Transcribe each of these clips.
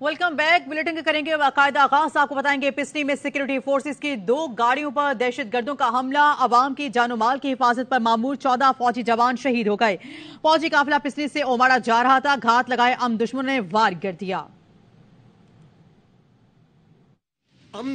Welcome back. Bulletin के करेंगे बाकायदा आगाज। आपको बताएंगे पिस्नी में सिक्योरिटी फोर्सेस की 2 गाड़ियों पर दहशतगर्दों का हमला, अवाम की जानो माल की हिफाजत पर मामूर 14 फौजी जवान शहीद हो गए। फौजी काफिला पिस्नी से ओमाड़ा जा रहा था, घात लगाए दुश्मनों ने वार कर दिया।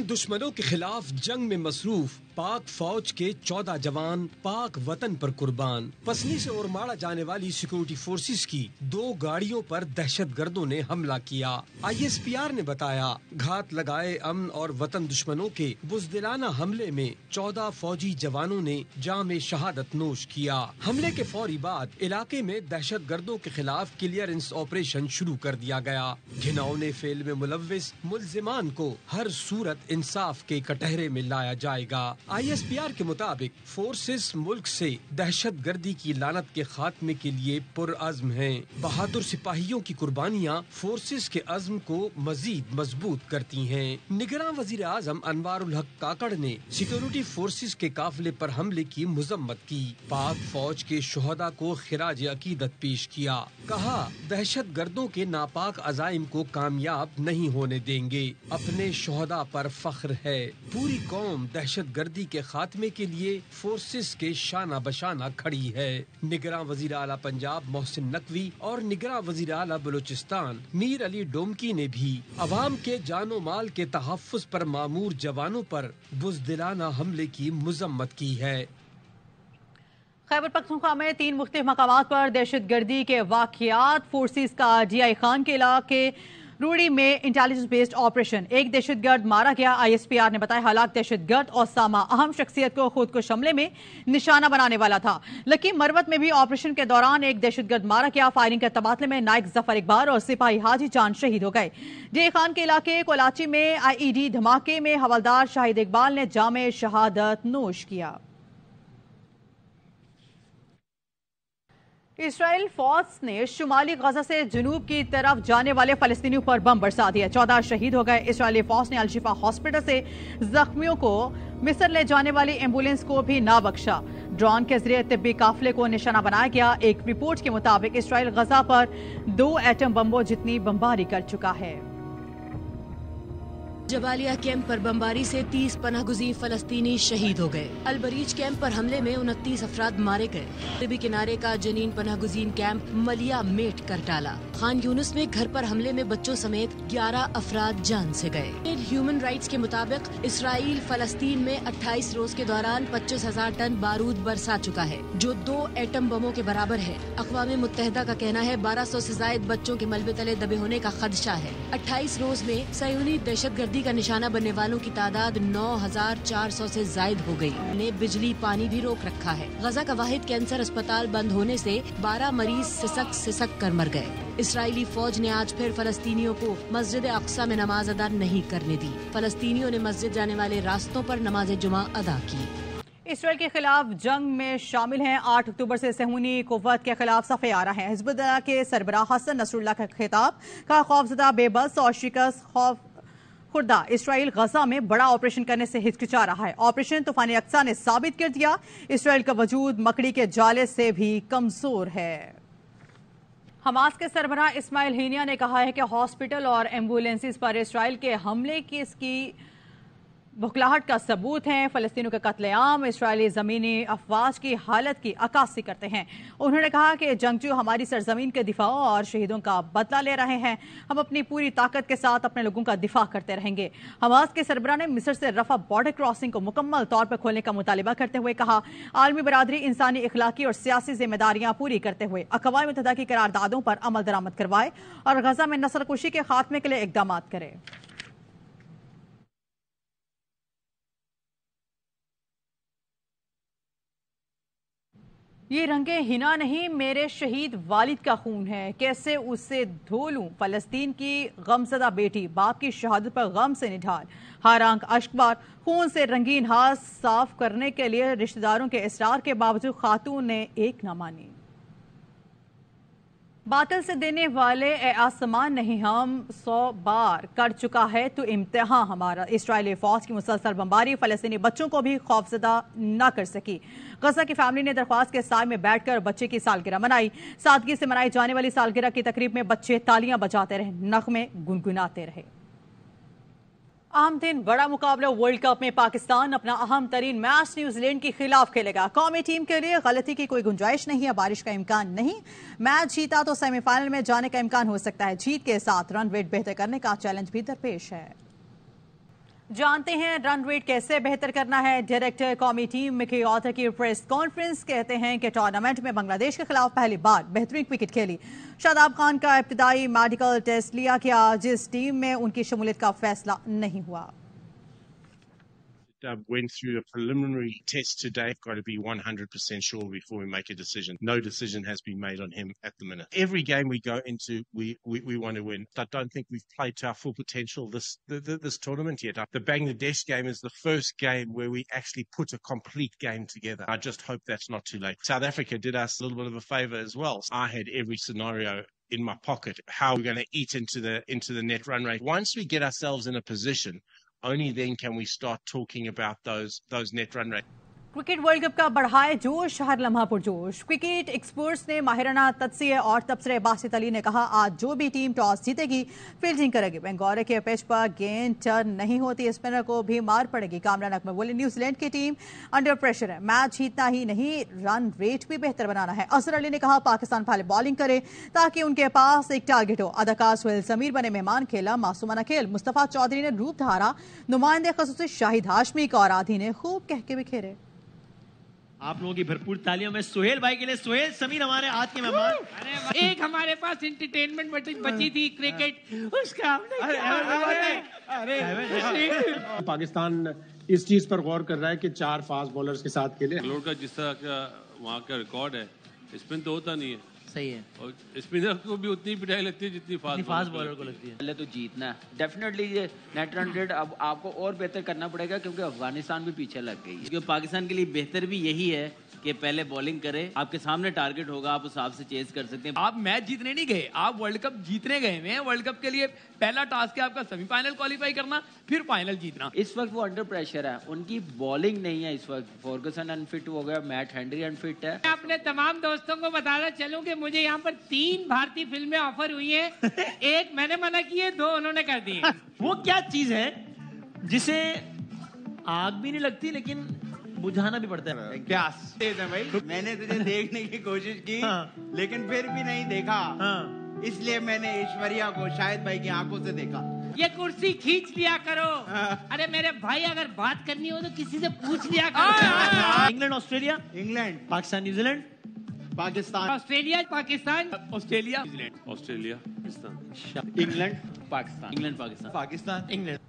दुश्मनों के खिलाफ जंग में मसरूफ पाक फौज के 14 जवान पाक वतन पर कुर्बान। पसनी से ओरमाड़ा जाने वाली सिक्योरिटी फोर्सेस की 2 गाड़ियों पर दहशतगर्दों ने हमला किया। ISPR ने बताया, घात लगाए अमन और वतन दुश्मनों के बुज़दिलाना हमले में 14 फौजी जवानों ने जाम शहादत नोश किया। हमले के फौरी बाद इलाके में दहशतगर्दों के खिलाफ क्लियरेंस ऑपरेशन शुरू कर दिया गया। घिनौने फेल में मुलव्विस मुल्जिमान को हर सूरत इंसाफ के कटहरे में लाया जाएगा। ISPR के मुताबिक फोर्सेस मुल्क से दहशत गर्दी की लानत के खात्मे के लिए पुरअज़्म हैं। बहादुर सिपाहियों की कुर्बानियाँ फोर्सेस के अज़्म को मजीद मजबूत करती हैं। निगरान वज़ीर आज़म अनवारुल हक काकड़ ने सिक्योरिटी फोर्सेस के काफिले पर हमले की मुज़म्मत की। पाक फौज के शुहदा को खिराज अकीदत पेश किया। कहा, दहशत गर्दों के नापाक अज़ाइम को कामयाब नहीं होने देंगे। अपने शुहदा पर फख्र है। पूरी कौम दहशत गर्दी के खात्मे के लिए फोर्सेस के शाना बशाना खड़ी है। निगरान वज़ीर आला पंजाब मोहसिन नकवी और निगरान वज़ीर आला बलूचिस्तान मीर अली डोमकी ने भी अवाम के जानो माल के तहफ़्फ़ुज़ पर मामूर जवानों पर बुज़दिलाना हमले की मुज़म्मत की है। खैबर पख्तूनख्वा में 3 मुख्तलिफ मकामात पर दहशत गर्दी के वाक़यात। फोर्सेस का DI खान के इलाके रूड़ी में इंटेलिजेंस बेस्ड ऑपरेशन, एक दहशतगर्द मारा गया। ISPR ने बताया, हलाक दहशतगर्द ओसामा अहम शख्सियत को खुद कुश हमले में निशाना बनाने वाला था। लकी मरवत में भी ऑपरेशन के दौरान एक दहशतगर्द मारा गया। फायरिंग के तबादले में नाइक जफर इकबाल और सिपाही हाजी चांद शहीद हो गए। DI खान के इलाके कोलाची में IED धमाके में हवलदार शाहिद इकबाल ने जामे शहादत नोश किया। इसराइल फौज ने शुमाली गजा से जनूब की तरफ जाने वाले फलस्तीनियों पर बम बरसा दिया। 14 शहीद हो गए। इसराइली फौज ने अल-शिफा हॉस्पिटल से जख्मियों को मिस्र ले जाने वाली एम्बुलेंस को भी ना बख्शा। ड्रोन के जरिए तिब्बी काफिले को निशाना बनाया गया। एक रिपोर्ट के मुताबिक इसराइल गजा पर 2 एटम बम्बों जितनी बमबारी कर चुका है। जबालिया कैंप पर बमबारी से 30 पनाहगुज़ीर फलस्तीनी शहीद हो गए। अलबरीज कैंप पर हमले में 29 अफराद मारे गए। लिबी किनारे का जनीन पनाहगुज़ीर कैंप मलिया मेट कर डाला। खान यूनुस में घर पर हमले में बच्चों समेत 11 अफराद जान से गए। ह्यूमन राइट्स के मुताबिक इसराइल फलस्तीन में 28 रोज के दौरान 25,000 टन बारूद बरसा चुका है, जो 2 एटम बमों के बराबर है। अक़वाम मुत्तहिदा का कहना है 1200 से जायद बच्चों के मलबे तले दबे होने का खदशा है। 28 रोज में सयूनी दहशतगर्दी का निशाना बनने वालों की तादाद 9,400 से जायद हो गई। ने बिजली पानी भी रोक रखा है। गजा का वाहिद कैंसर अस्पताल बंद होने से 12 मरीज सिसक कर मर गए। इसराइली फौज ने आज फिर फलस्तीनियों को मस्जिद अक्सा में नमाज अदा नहीं करने दी। फलस्तीनियों ने मस्जिद जाने वाले रास्तों पर नमाज जुमा अदा की। इसराइल के खिलाफ जंग में शामिल हैं। 8 अक्टूबर से सहूनी कुव्वत के खिलाफ सफ़े आ रहे हैं। हिज़्बुल्लाह के सरबराह हसन नसरुल्लाह का खिताब का खौफजदा, बेबस और शिकस्त खौफ खुर्दा इसराइल गजा में बड़ा ऑपरेशन करने से हिचकिचा रहा है। ऑपरेशन तूफान अक्सा ने साबित कर दिया, इसराइल का वजूद मकड़ी के जाले से भी कमजोर है। हमास के सरबराह इस्माइल हेनिया ने कहा है कि हॉस्पिटल और एम्बुलेंसेस पर इसराइल के हमले की इसकी बुखलाहट का सबूत है। फलस्तीनियों का कत्लेआम इसराइली ज़मीनी अफवाज की हालत की अक्कासी करते हैं। उन्होंने कहा कि जंगजू हमारी सरजमीन के दिफा और शहीदों का बदला ले रहे हैं। हम अपनी पूरी ताकत के साथ अपने लोगों का दिफा करते रहेंगे। हमास के सरबराह ने मिस्र से रफा बॉर्डर क्रॉसिंग को मुकम्मल तौर पर खोलने का मुतालिबा करते हुए कहा, आलमी बरादरी इंसानी, इखलाकी और सियासी जिम्मेदारियां पूरी करते हुए अक़वाम मुत्तहिदा की करारदादों पर अमल दरामद करवाए और गजा में नस्लकुशी के खात्मे के लिए इक़दाम करे। ये रंगे हिना नहीं, मेरे शहीद वालिद का खून है, कैसे उससे धो लूं। फलस्तीन की गमज़दा बेटी बाप की शहादत पर गम से निढाल, हर आंख अश्कबार, खून से रंगीन हाथ साफ करने के लिए रिश्तेदारों के इसरार के बावजूद खातून ने एक न मानी। बादल से देने वाले ए आसमान नहीं हम 100 बार कर चुका है तो इम्तिहान हमारा। इसराइली फौज की मुसलसल बमबारी फलस्तीनी बच्चों को भी खौफजदा न कर सकी। गजा की फैमिली ने दरख्वास्त के साय में बैठकर बच्चे की सालगिरह मनाई। सादगी से मनाई जाने वाली सालगिरह की तकरीब में बच्चे तालियां बजाते रहे, नगमे गुनगुनाते रहे। अहम दिन बड़ा मुकाबला वर्ल्ड कप में पाकिस्तान अपना अहम तरीन मैच न्यूजीलैंड के खिलाफ खेलेगा। कौमी टीम के लिए गलती की कोई गुंजाइश नहीं है, बारिश का इम्कान नहीं। मैच जीता तो सेमीफाइनल में जाने का इम्कान हो सकता है। जीत के साथ रन रेट बेहतर करने का चैलेंज भी दरपेश है। जानते हैं रन रेट कैसे बेहतर करना है। डायरेक्टर कौमी टीम मिकी ऑथर की प्रेस कॉन्फ्रेंस कहते हैं कि टूर्नामेंट में बांग्लादेश के खिलाफ पहली बार बेहतरीन क्रिकेट खेली। शादाब खान का इब्तिदाई मेडिकल टेस्ट लिया गया, जिस टीम में उनकी शमूलियत का फैसला नहीं हुआ। Went through the preliminary test today. Got to be 100% sure before we make a decision. No decision has been made on him at the minute. Every game we go into, we want to win. I don't think we've played to our full potential this tournament yet. The Bangladesh game is the first game where we actually put a complete game together. I just hope that's not too late. South Africa did us a little bit of a favour as well. I had every scenario in my pocket. How we're going to eat into the net run rate. Once we get ourselves in a position, only then can we start talking about those net run rates. Cricket world cup का बढ़ाए जोश, हर लम्हा पुरजोश। Cricket experts ने माहिराना तज्ज़िये और तबसरे बासित अली ने कहा आज जो भी टीम टॉस जीतेगी फील्डिंग करेगी। बेंगौरे के पिच पर गेंद टर्न नहीं होती, स्पिनर को भी मार पड़ेगी। कामरान अकमल बोले न्यूजीलैंड की टीम अंडर प्रेशर है, मैच जीतना ही नहीं रन रेट भी बेहतर बनाना है। असर अली ने कहा पाकिस्तान पहले बॉलिंग करे ताकि उनके पास एक टारगेट हो। अदाकार सुहेल समीर बने मेहमान, खेला मासूमाना खेल। मुस्तफा चौधरी ने रूप धारा, नुमाइंदे खसूसी शाहिद हाशमी और आधी ने खूब कह के बिखेरे। आप लोगों की भरपूर तालियों में सुहेल भाई के लिए। सुहेल समीर हमारे आज के मेहमान। एक हमारे पास एंटरटेनमेंट बची थी क्रिकेट, उसका हमने पाकिस्तान इस चीज पर गौर कर रहा है कि 4 फास्ट बॉलर्स के साथ खेले। लोड का जिस तरह का वहाँ का रिकॉर्ड है, स्पिन तो होता नहीं है। सही है, और स्पिनर को भी उतनी पिटाई लगती है जितनी फास्ट बॉलर को लगती है। पहले तो जीतना है डेफिनेटली। ये नेट रन रेट अब आपको और बेहतर करना पड़ेगा क्योंकि अफगानिस्तान भी पीछे लग गई है। क्योंकि पाकिस्तान के लिए बेहतर भी यही है कि पहले बॉलिंग करे, आपके सामने टारगेट होगा, आप उस हिसाब से चेज कर सकते हैं। आप मैच जीतने नहीं गए, आप वर्ल्ड कप जीतने गए हैं। वर्ल्ड कप के लिए पहला टास्क है आपका सेमीफाइनल क्वालिफाई करना, फिर फाइनल जीतना। इस वक्त वो अंडर प्रेशर है, उनकी बॉलिंग नहीं है इस वक्त। फॉर्गसन अनफिट हो गया, मैट हेनरी अनफिट है। मैं अपने तमाम दोस्तों को बताना चलूं कि मुझे यहाँ पर 3 भारतीय फिल्में ऑफर हुई हैं। एक मैंने मना की है, 2 उन्होंने कर दी है। वो क्या चीज है जिसे आग भी नहीं लगती लेकिन बुझाना भी पड़ता है? प्यास भाई। मैंने तुझे देखने की कोशिश की लेकिन फिर भी नहीं देखा, इसलिए मैंने ऐश्वर्या को शाहिद भाई की आंखों से देखा। ये कुर्सी खींच लिया करो। अरे मेरे भाई अगर बात करनी हो तो किसी से पूछ लिया करो। England Australia, England Pakistan New Zealand, Pakistan Australia Pakistan, Australia Pakistan, England Pakistan, England Pakistan, Pakistan, England.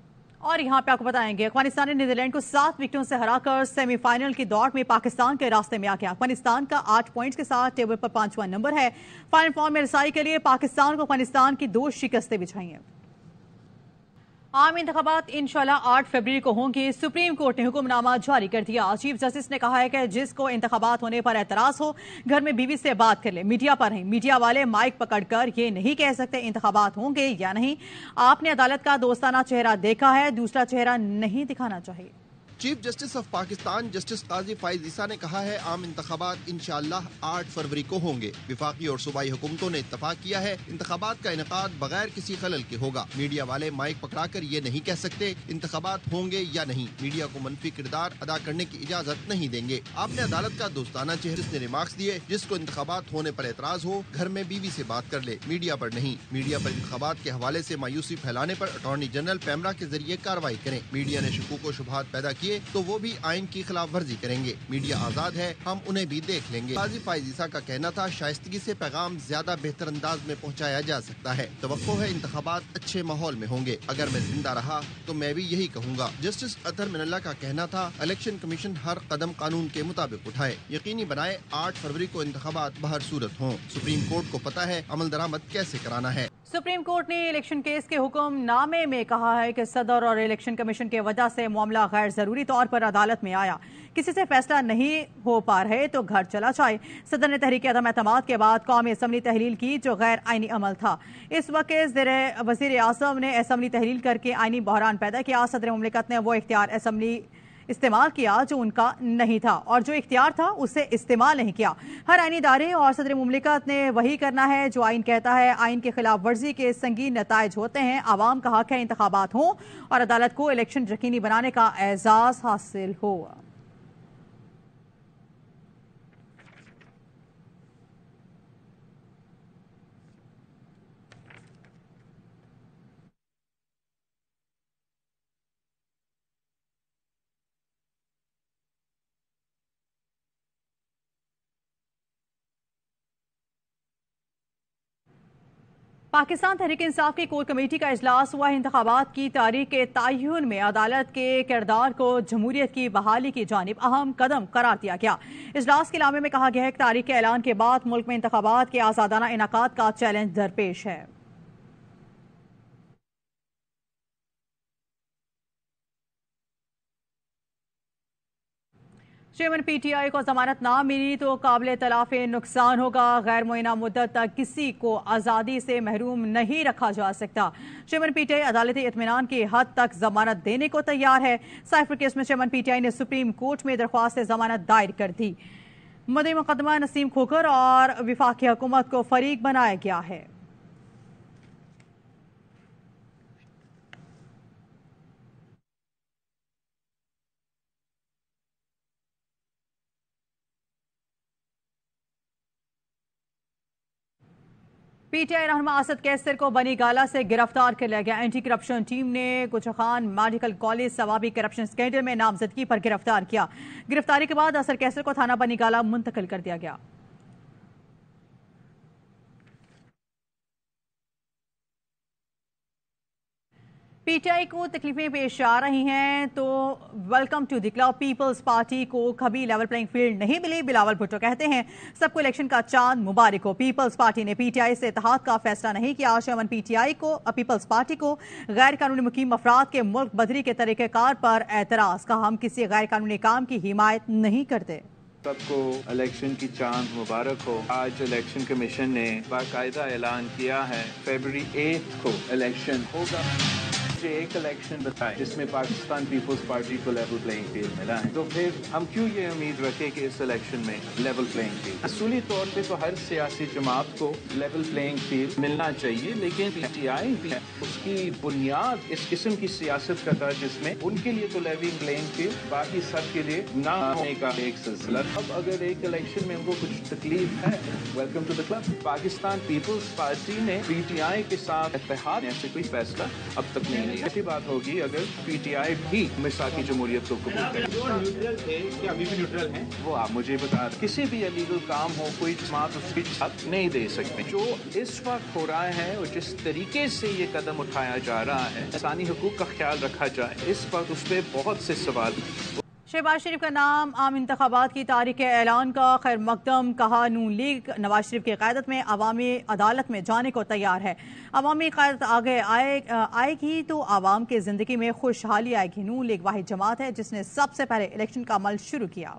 और यहाँ पे आपको बताएंगे अफगानिस्तान ने नीदरलैंड को 7 विकेटों से हराकर सेमीफाइनल की दौड़ में पाकिस्तान के रास्ते में आ गया। अफगानिस्तान का 8 पॉइंट्स के साथ टेबल पर 5वां नंबर है। फाइनल फॉर्म में रसाई के लिए पाकिस्तान को अफगानिस्तान की 2 शिकस्तें भी चाहिए। आम इंतखाबात इंशाल्लाह 8 फरवरी को होंगे। सुप्रीम कोर्ट ने हुक्मनामा जारी कर दिया। चीफ जस्टिस ने कहा है कि जिसको इंतखाबात होने पर एतराज हो घर में बीवी से बात कर ले, मीडिया पर नहीं। मीडिया वाले माइक पकड़कर ये नहीं कह सकते इंतखाबात होंगे या नहीं। आपने अदालत का दोस्ताना चेहरा देखा है, दूसरा चेहरा नहीं दिखाना चाहिए। Chief justice of Pakistan justice Qazi Faez Isa ने कहा है आम इंतखाबात इंशाअल्लाह 8 फरवरी को होंगे। विफाकी और सूबाई हुकूमतों ने इत्तफाक किया है इंतखाबात का इनेकाद बगैर किसी खलल के होगा। मीडिया वाले माइक पकड़ाकर ये नहीं कह सकते इंतखाबात होंगे या नहीं। मीडिया को मनफी किरदार अदा करने की इजाजत नहीं देंगे। आपने अदालत का दोस्ताना चेहरे ने रिमार्क्स दिए जिसको इंतखाबात होने पर एतराज हो घर में बीवी से बात कर ले, मीडिया पर नहीं। मीडिया पर इंतखाबात के हवाले से मायूसी फैलाने पर अटॉर्नी जनरल पैमरा के जरिए कार्रवाई करें। मीडिया ने शकूक व शुबहात पैदा किए तो वो भी आइन की खिलाफ वर्जी करेंगे। मीडिया आजाद है, हम उन्हें भी देख लेंगे। काजी फाइज ईसा का कहना था शाइस्तगी से पैगाम ज्यादा बेहतर अंदाज में पहुंचाया जा सकता है। तवक्को है इंतखाबात अच्छे माहौल में होंगे। अगर मैं जिंदा रहा तो मैं भी यही कहूँगा। जस्टिस अतहर मिनल्ला का कहना था इलेक्शन कमीशन हर कदम कानून के मुताबिक उठाए, यकीनी बनाए 8 फरवरी को इंतखाबात बहर सूरत हों। सुप्रीम कोर्ट को पता है अमल दरामद कैसे कराना है। सुप्रीम कोर्ट ने इलेक्शन केस के हुक्मनामे में कहा है कि सदर और इलेक्शन कमीशन के वजह से मामला गैर जरूरी तौर पर अदालत में आया, किसी से फैसला नहीं हो पा रहे तो घर चला जाए। सदर ने तहरीक अदम एतमाद के बाद कौमी असम्बली तहलील की जो गैर आइनी अमल था। इस वक्त वज़ीर आज़म ने असम्बली तहलील करके आइनी बहरान पैदा किया। सदर मुमलिकत ने वो इख्तियार असम्बली इस्तेमाल किया जो उनका नहीं था और जो इख्तियार था उसे इस्तेमाल नहीं किया। हर आइनी इदारे और सदर मुमलिकत ने वही करना है जो आइन कहता है। आइन के खिलाफ वर्जी के संगीन नताइज होते हैं। आवाम का हक है इंतखाबात हों और अदालत को इलेक्शन यकीनी बनाने का एजाज हासिल हो। पाकिस्तान तहरीक इंसाफ की कोर कमेटी का इजलास हुआ। इंतखाबात की तारीख के तयन में अदालत के किरदार को जमहूरियत की बहाली की जानिब अहम कदम करार दिया गया। इजलास के लामे में कहा गया है कि तारीख के ऐलान के बाद मुल्क में इंतखाबात के आज़ादाना इनाकात का चैलेंज दरपेश है। चेयरमैन पीटीआई को जमानत ना मिली तो काबिल तलाफे नुकसान होगा। गैर मुअय्यना मुद्दत तक किसी को आज़ादी से महरूम नहीं रखा जा सकता। चेयरमैन पीटीआई अदालती इत्मीनान की हद तक जमानत देने को तैयार है। साइफर केस में चेयरमैन पीटीआई ने सुप्रीम कोर्ट में दरख्वास्त जमानत दायर कर दी। मदई मुकदमा नसीम खोखर और वफाकी हुकूमत को फरीक बनाया गया है। पीटीआई रहनुमा असद कैसर को बनी गाला से गिरफ्तार कर लिया गया। एंटी करप्शन टीम ने गुजर Khan medical college Swabi corruption scandal में नामजदगी पर गिरफ्तार किया। गिरफ्तारी के बाद असद कैसर को थाना बनी गाला मुंतकिल कर दिया गया। पीटीआई को तकलीफें पेश आ रही हैं तो welcome to the club. Peoples Party को कभी लेवल प्लेइंग फील्ड नहीं मिली। बिलावल भुट्टो कहते हैं सबको इलेक्शन का चांद मुबारक हो। पीपल्स पार्टी ने पीटीआई से इत्तेहाद का फैसला नहीं किया। चेयरमैन पीपल्स पार्टी को गैर कानूनी मुकीम अफराद के मुल्क बदरी के तरीक़ेकार पर एतराज। कहा हम किसी गैर कानूनी काम की हिमायत नहीं करते। सबको इलेक्शन की चांद मुबारक हो। आज इलेक्शन कमीशन ने बाकायदा ऐलान किया है फरवरी 8 को इलेक्शन होगा। मुझे एक इलेक्शन बताएं जिसमें पाकिस्तान पीपल्स पार्टी को लेवल प्लेइंग फील्ड मिला है, तो फिर हम क्यों ये उम्मीद रखें कि इस इलेक्शन में लेवल प्लेइंग फील्ड। असूली तौर पे तो हर सियासी जमात को लेवल प्लेइंग फील्ड मिलना चाहिए, लेकिन पीटीआई भी है उसकी बुनियाद इस किस्म की सियासत का था जिसमें उनके लिए तो लेवल प्लेइंग फील्ड बाकी सब के लिए ना होने का एक सिलसिला। अब अगर एक इलेक्शन में उनको कुछ तकलीफ है, welcome to the club. Pakistan Peoples Party ने पीटीआई के साथ इत्तेहाद ऐसे कोई फैसला अब तक नहीं। ऐसी बात होगी अगर पीटीआई भी मिसाकी जमहूरियत को कबूल करे। जो न्यूट्रल थे क्या अभी भी न्यूट्रल हैं? वो आप मुझे बता दें। किसी भी इलीगल काम हो कोई जमात उसकी साथ नहीं दे सकते। जो इस वक्त हो रहा है और जिस तरीके से ये कदम उठाया जा रहा है, इंसानी हुकूक का ख्याल रखा जाए, इस वक्त उस पर बहुत से सवाल। शहबाज शरीफ का नाम आम इंतखाबात की तारीख ऐलान का खैर मकदम। कहा नून लीग नवाज शरीफ की क़यादत में अवामी अदालत में जाने को तैयार है। अवामी क़यादत आगे आएगी तो आवाम की ज़िंदगी में खुशहाली आएगी। नून लीग वाहिद जमात है जिसने सबसे पहले इलेक्शन का अमल शुरू किया।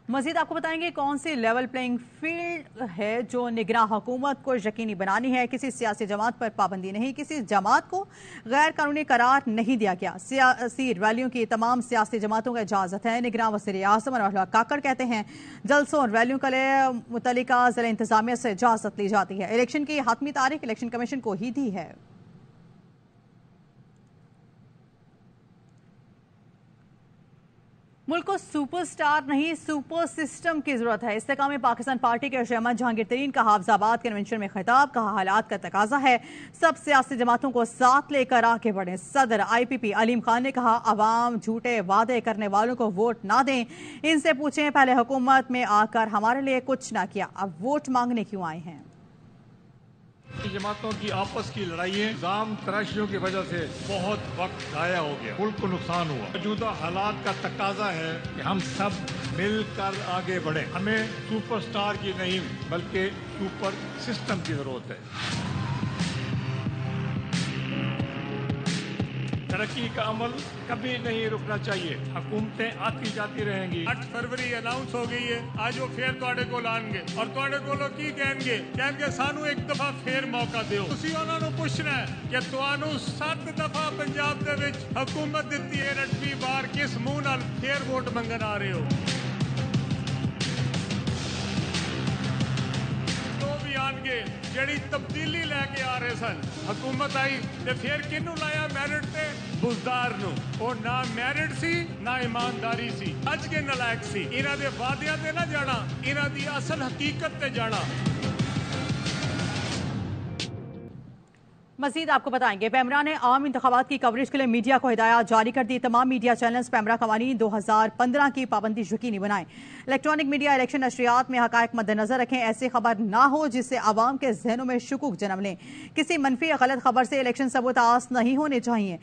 मजीद आपको बताएंगे कौन सी लेवल प्लेइंग फील्ड है जो निगरां हुकूमत को यकीनी बनानी है। किसी सियासी जमात पर पाबंदी नहीं, किसी जमात को गैर कानूनी करार नहीं दिया गया। सियासी रैलियों की तमाम सियासी जमातों को इजाज़त है। निगरां वज़ीर आज़म अनवर काकड़ कहते हैं जलसों और रैलियों के लिए मुतल्लिका ज़िला इंतज़ामिया से इजाज़त ली जाती है। इलेक्शन की हतमी तारीख इलेक्शन कमीशन को ही दी है। ملک کو سپر سٹار نہیں سپر سسٹم کی ضرورت ہے۔ استحکام پاکستان پارٹی کے چیئرمین جہانگیر ترین کا حافظ آباد کنونشن میں خطاب، کہا حالات کا تقاضا ہے سب سیاسی جماعتوں کو ساتھ لے کر آگے بڑھیں۔ صدر IPP علیم خان نے کہا عوام جھوٹے وعدے کرنے والوں کو ووٹ نہ دیں، ان سے پوچھیں پہلے حکومت میں آ کر ہمارے لیے کچھ نہ کیا، اب ووٹ مانگنے کیوں آئے ہیں۔ جماعتوں کی آپس کی لڑائیاں نظام تراشیوں کی وجہ سے بہت وقت ضائع ہو گیا، ملک کو نقصان ہوا۔ موجودہ حالات کا تقاضا ہے کہ ہم سب مل کر آگے بڑھیں۔ ہمیں سپر سٹار کی نہیں بلکہ سپر سسٹم کی ضرورت ہے۔ ترقی کا عمل کبھی نہیں رکنا چاہیے، حکومتیں آتی جاتی رہیں گی۔ 8 فروری اناؤنس ہو گئی ہے، آج وہ پھر تواڈے کول آن گے اور تواڈے کولوں کی کہیں گے سانو ایک دفعہ پھر موقع دیو۔ تسی انہاں نوں پوچھنا ہے کہ تانوں 7 دفعہ پنجاب دے وچ حکومت دتی ہے، 8ویں بار کس منہ نال پھر ووٹ منگن آ رہے ہو؟ جڑی تبدیلی لے کے آ رہے سن، حکومت آئی تے پھر کنوں لایا میرٹ تے بزدار نو، او نہ میرٹ سی نہ ایمانداری سی، اج کے نالائق سی۔ انہاں دے وعدیاں تے نہ جانا، انہاں دی اصل حقیقت تے جانا۔ مزید آپ کو بتائیں گے، پیمرا نے عام انتخابات کی کوریج کے لیے میڈیا کو ہدایات جاری کر دی۔ تمام میڈیا چینلز پیمرا قوانین 2015 کی پابندی یقینی بنائیں۔ الیکٹرانک میڈیا الیکشن نشریات میں حقائق مد نظر رکھیں، ایسی خبر نہ ہو جس سے عوام کے ذہنوں میں شکوک جنم لیں۔ کسی منفی یا غلط خبر سے الیکشن ثبوت آس نہیں ہونے چاہیے۔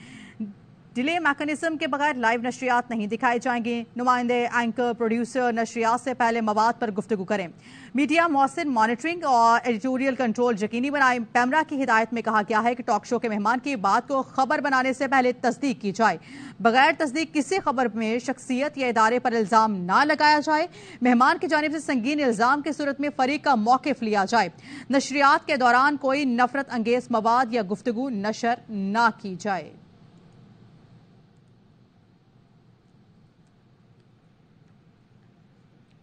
ڈیلے میکانزم کے بغیر لائیو نشریات نہیں دکھائے جائیں گے۔ نمائندے، اینکر، پروڈیوسر نشریات سے پہلے مواد پر گفتگو کریں۔ میڈیا مؤثر مانیٹرنگ اور ایڈیٹوریل کنٹرول یقینی بنائیں۔ پیمرا کی ہدایت میں کہا گیا ہے کہ ٹاک شو کے مہمان کی بات کو خبر بنانے سے پہلے تصدیق کی جائے۔ بغیر تصدیق کسی خبر میں شخصیت یا ادارے پر الزام نہ لگایا جائے۔ مہمان کی جانب سے سنگین الزام کی صورت میں فریق کا موقف لیا جائے۔ نشریات کے دوران کوئی نفرت انگیز مواد یا گفتگو نشر نہ کی جائے۔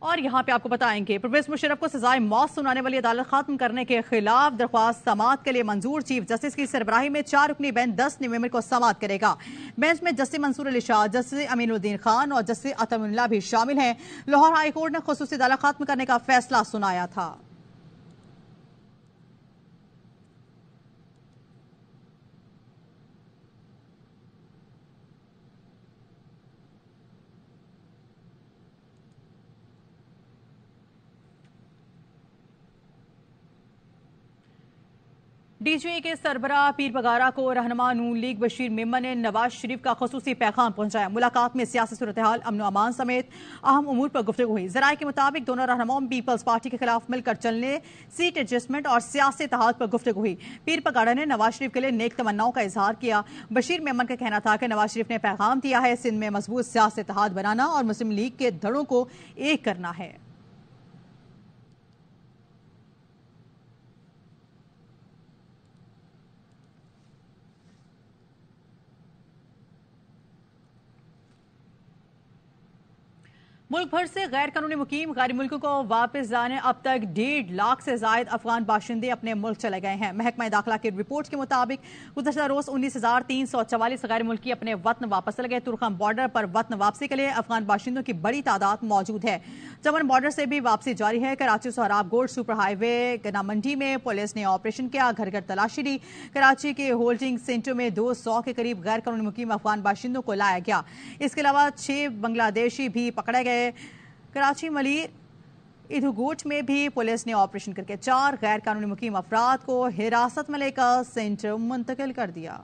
اور یہاں پہ آپ کو بتائیں گے، پرویز مشرف کو سزائے موت سنانے والی عدالت ختم کرنے کے خلاف درخواست سماعت کے لیے منظور۔ چیف جسٹس کی سربراہی میں 4 رکنی بینچ 10 نومبر کو سماعت کرے گا۔ بینچ میں جسٹس منصور علی شاہ، جسٹس امین الدین خان اور جسٹس عطم اللہ بھی شامل ہیں۔ لاہور ہائی کورٹ نے خصوصی عدالت ختم کرنے کا فیصلہ سنایا تھا۔ ڈی جی اے کے سربراہ پیر پگارا کو رہنما نون لیگ بشیر میمن نے نواز شریف کا خصوصی پیغام پہنچایا۔ ملاقات میں سیاسی صورتحال، امن و امان سمیت اہم امور پر گفتگو ہوئی۔ ذرائع کے مطابق دونوں رہنماؤں پیپلز پارٹی کے خلاف مل کر چلنے، سیٹ ایڈجسٹمنٹ اور سیاسی اتحاد پر گفتگو ہوئی۔ پیر پگارا نے نواز شریف کے لیے نیک تمناؤں کا اظہار کیا۔ بشیر میمن کا کہنا تھا کہ نواز شریف نے پیغام دیا ہے سندھ میں مضبوط سیاسی اتحاد بنانا اور مسلم لیگ کے دھڑوں کو ایک کرنا ہے۔ ملک بھر سے غیر قانونی مقیم غیر ملکوں کو واپس لانے اب تک 1.5 لاکھ سے زائد افغان باشندے اپنے ملک چلے گئے ہیں۔ محکمہ داخلہ کی رپورٹ کے مطابق گزشتہ روز 19,344 غیر ملکی اپنے وطن واپس چلے گئے۔ ترکھم بارڈر پر وطن واپسی کے لیے افغان باشندوں کی بڑی تعداد موجود ہے۔ چمن بارڈر سے بھی واپسی جاری ہے۔ Karachi Sohrab Goth super highway گنا منڈی میں پولیس نے آپریشن کیا، گھر گھر تلاشی لی۔ کراچی کے ہولڈنگ سینٹر میں 200 کے قریب غیر قانونی مقیم افغان باشندوں کو لایا گیا۔ اس کے علاوہ 6 بنگلہ دیشی بھی پکڑے گئے۔ کراچی ملیر ادھوگوٹ میں بھی پولیس نے آپریشن کر کے 4 غیر قانونی مقیم افراد کو حراست میں لے کر سینٹر منتقل کر دیا۔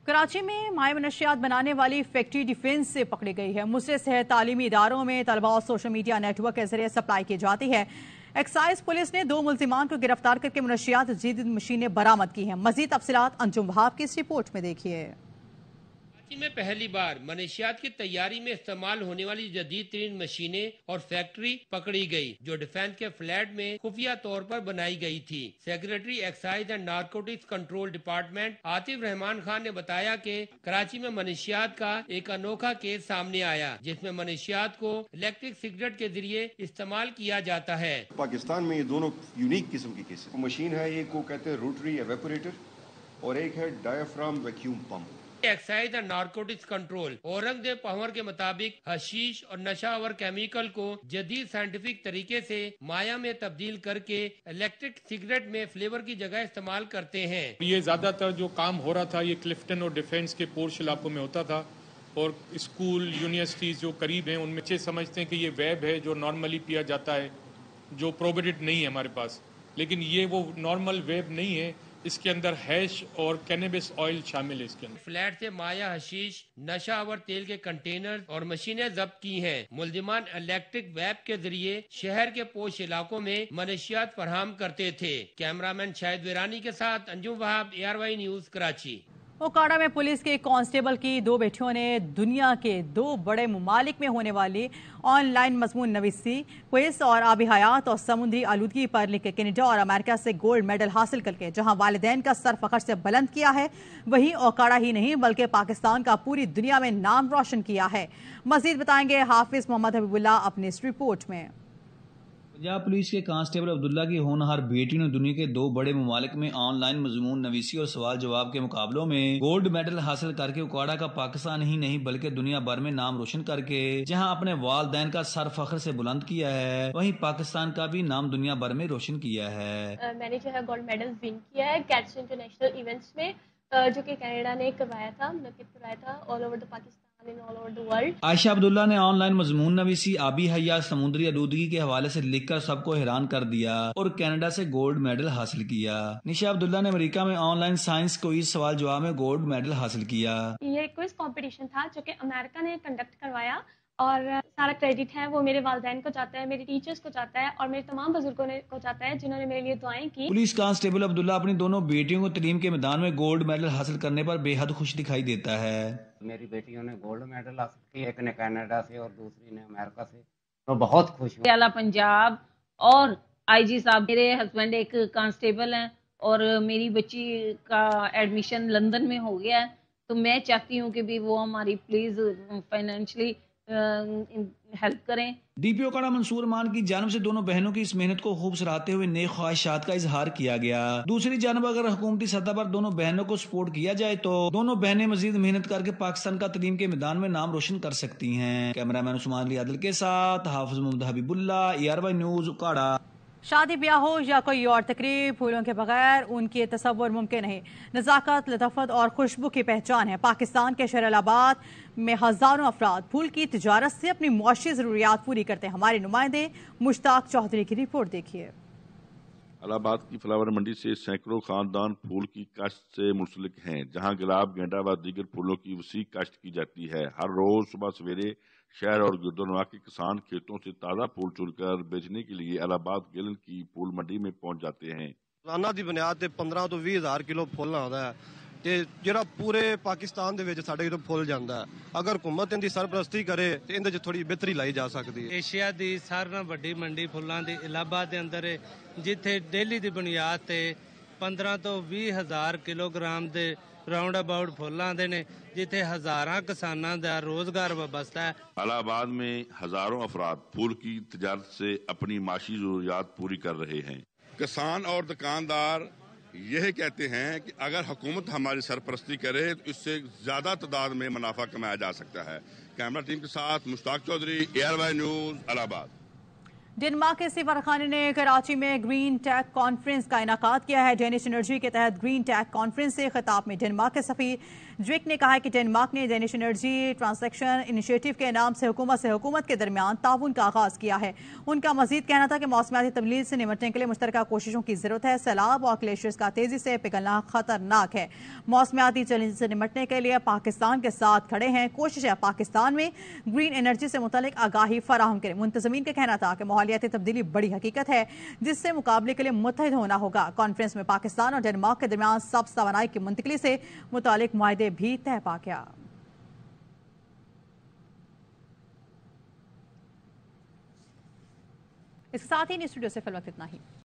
کراچی میں مائع منشیات بنانے والی فیکٹری ڈیفنس سے پکڑی گئی ہے۔ مصرس ہے تعلیمی اداروں میں طلباء اور سوشل میڈیا نیٹ ورک کے ذریعے سپلائی کی جاتی ہے۔ ایکسائز پولیس نے 2 ملزمان کو گرفتار کر کے منشیات جدید مشینیں برآمد کی ہیں۔ مزید تفصیلات انجم وہاب کی اس رپورٹ میں دیکھیے۔ में पहली बार मनशियात की तैयारी में इस्तेमाल होने वाली जदीद तरीन मशीनें और फैक्ट्री पकड़ी गई, जो डिफेंस के फ्लैट में खुफिया तौर पर बनाई गई थी। Secretary excise and narcotics control department Atif Rahman Khan ने बताया कि कराची में मनशियात का एक अनोखा केस सामने आया, जिसमें मनशियात को इलेक्ट्रिक सिगरेट के जरिए इस्तेमाल किया जाता है। पाकिस्तान में ये दोनों यूनिक किस्म की केस है। मशीन है, एक को कहते हैं रोटरी एवेपोरेटर और एक है diaphragm vacuum pump. Excise and narcotics control Aurangzeb Pahwar के मुताबिक हशीश और नशावर केमिकल को जदीद साइंटिफिक तरीके से माया में तब्दील करके इलेक्ट्रिक सिगरेट में फ्लेवर की जगह इस्तेमाल करते हैं। ये ज्यादातर जो काम हो रहा था ये क्लिफ्टन और डिफेंस के पोर्श इलाकों में होता था, और स्कूल यूनिवर्सिटीज जो करीब हैं उनमें बच्चे समझते हैं कि ये वेब है जो नॉर्मली पिया जाता है, जो प्रोबेटेड नहीं है हमारे पास, लेकिन ये वो नॉर्मल वेब नहीं है, इसके अंदर हैश और कैनबिस ऑयल शामिल है। इसके अंदर फ्लैट से माया हशीश, नशावर तेल के कंटेनर और मशीनें जब्त की हैं। मुलजिमान इलेक्ट्रिक वेब के जरिए शहर के पोश इलाकों में मनशियात फराहम करते थे। कैमरामैन शाहिद वीरानी के साथ अंजुम वहाब, ARY न्यूज, कराची। ओकाड़ा में पुलिस के कांस्टेबल की दो बेटियों ने दुनिया के दो बड़े मुमालिक में होने वाली ऑनलाइन मजमून नवीसी, क्विज और आबी हयात और समुद्री आलूदगी पर लिख के कनाडा और अमेरिका से गोल्ड मेडल हासिल करके जहां वालिदैन का सर फखर से बुलंद किया है, वहीं ओकाड़ा ही नहीं बल्कि पाकिस्तान का पूरी दुनिया में नाम रोशन किया है। मजीद बताएंगे हाफिज मोहम्मद हबीबुल्लाह अपनी इस रिपोर्ट में। पंजाब पुलिस के कांस्टेबल अब्दुल्ला की होनहार बेटी ने दुनिया के दो बड़े ममालिक में ऑनलाइन मजमून नवीसी और सवाल जवाब के मुकाबलों में गोल्ड मेडल हासिल करके ओकाड़ा का पाकिस्तान ही नहीं बल्कि दुनिया भर में नाम रोशन करके जहां अपने वालिदैन का सर फख्र से बुलंद किया है, वहीं पाकिस्तान का भी नाम दुनिया भर में रोशन किया है। मैंने जो है गोल्ड मेडल विन किया है कैट्स इंटरनेशनल इवेंट्स में, जो कि कनाडा ने करवाया था, मुनक्किद करवाया था all over the Pakistan. Ayesha Abdullah ने ऑनलाइन मजमून नवीसी, आबी हयात, समुद्री आलूदगी के हवाले से लिखकर सबको हैरान कर दिया और कनाडा से गोल्ड मेडल हासिल किया। निशा अब्दुल्ला ने अमेरिका में ऑनलाइन साइंस क्विज सवाल जवाब में गोल्ड मेडल हासिल किया। ये क्विज कंपटीशन था जो कि अमेरिका ने कंडक्ट करवाया और सारा क्रेडिट है वो मेरे वालिदैन को जाता है, मेरे टीचर्स को जाता है और मेरे तमाम बुजुर्गों को जाता है जिन्होंने मेरे लिए दुआएं की। पुलिस कांस्टेबल अब्दुल्ला अपनी दोनों बेटियों को तालीम के मैदान में गोल्ड मेडल हासिल करने पर बेहद खुश दिखाई देता है। मेरी बेटियों ने गोल्ड मेडल हासिल किया, एक ने कनाडा से और दूसरी ने अमेरिका से, तो बहुत खुश हूँ। आला पंजाब और IG साहब, मेरे हस्बैंड एक कांस्टेबल हैं और मेरी बच्ची का एडमिशन लंदन में हो गया है, तो मैं चाहती हूँ कि भी वो हमारी प्लीज फाइनेंशियली हेल्प करें। DP ओकाड़ा मंसूर मान की जानब से दोनों बहनों की इस मेहनत को खूब सराहते हुए नेक ख्वाहिशात का इजहार किया गया। दूसरी जानब अगर हुकूमती सतह पर दोनों बहनों को सपोर्ट किया जाए तो दोनों बहनें मजीद मेहनत करके पाकिस्तान का तालीम के मैदान में नाम रोशन कर सकती हैं। कैमरामैन उस्मान अली आदिल के साथ हाफिज मोहम्मद हबीबुल्लाह, ARY न्यूज, ओकाड़ा। शादी ब्याह हो या कोई और तकरीब, फूलों के बगैर उनकी तसव्वुर मुमकिन नहीं। नज़ाकत, लताफत और खुशबू की पहचान है। पाकिस्तान के शहर इलाहाबाद में हजारों अफराद फूल की तिजारत से अपनी मुआशी ज़रूरियात पूरी करते हैं। हमारे नुमाइंदे मुश्ताक चौधरी की रिपोर्ट देखिए। इलाहाबाद की फ्लावर मंडी से सैकड़ों खानदान फूल की काश्त से मुंसलिक हैं, जहां गुलाब, गेंदा व दीगर फूलों की वसी काश्त की जाती है। हर रोज सुबह सवेरे शहर और गिरदोनवा के किसान खेतों से ताज़ा फूल चुनकर बेचने के लिए इलाहाबाद गेलन की फूल मंडी में पहुंच जाते हैं। रोजाना की बुनियाद ते 15 तो 20 हज़ार किलो फुल आता है ते जिहड़ा पूरे पाकिस्तान दे विच साडे इधर फुल जांदा है। अगर हुकूमत इनकी सरपरस्ती करे तो इहदे च थोड़ी बेहतरी लाई जा सकती है। एशिया की सारे नाल वड्डी मंडी फुल्लां दी इलाहाबाद दे अंदर है, जिथे डेली की बुनियाद ते 15 तो 20 हज़ार kilogram they round about full आते ने, जिथे हजारां किसानां दा रोजगार वाबस्ता है। इलाहाबाद में हजारों अफराद फूल की तिजारत से अपनी माशी जरूरियात पूरी कर रहे हैं। किसान और दुकानदार यही कहते हैं कि अगर हुकूमत हमारी सरपरस्ती करे तो इससे ज्यादा तादाद में मुनाफा कमाया जा सकता है। कैमरा टीम के साथ Mushtaq Chaudhry, ARY news, Allahabad. Denmark के सफारखाने ने कराची में ग्रीन टेक कॉन्फ्रेंस का इनाकाद किया है। डेनिश एनर्जी के तहत ग्रीन टेक कॉन्फ्रेंस से खिताब में डेनमार्क के सफीर ड्विक ने कहा है कि डेनमार्क ने डेनिश एनर्जी ट्रांसैक्शन इनिशिएटिव के नाम से हुकूमत के दरमियान ताउन का आगाज किया है। उनका मजीद कहना था कि मौसमियाती तब्दीली से निपटने के लिए मुश्तरका कोशिशों की जरूरत है। सैलाब और ग्लेशियर्स का तेजी से पिघलना खतरनाक है। मौसमियाती चैलेंज से निपटने के लिए पाकिस्तान के साथ खड़े हैं। कोशिश है पाकिस्तान में ग्रीन एनर्जी से मुतल्लिक आगाही फराहम करें। मुंतजमीन का कहना था कि माहौलियाती तब्दीली बड़ी हकीकत है जिससे मुकाबले के लिए मुत्तहिद होना होगा। कॉन्फ्रेंस में पाकिस्तान और डेनमार्क के दरमियान सब्ज तवानाई की मुंतकली से मुतालिक मुआहदे भी तय पा गया। इसके साथ ही स्टूडियो से फिल वक्त इतना ही।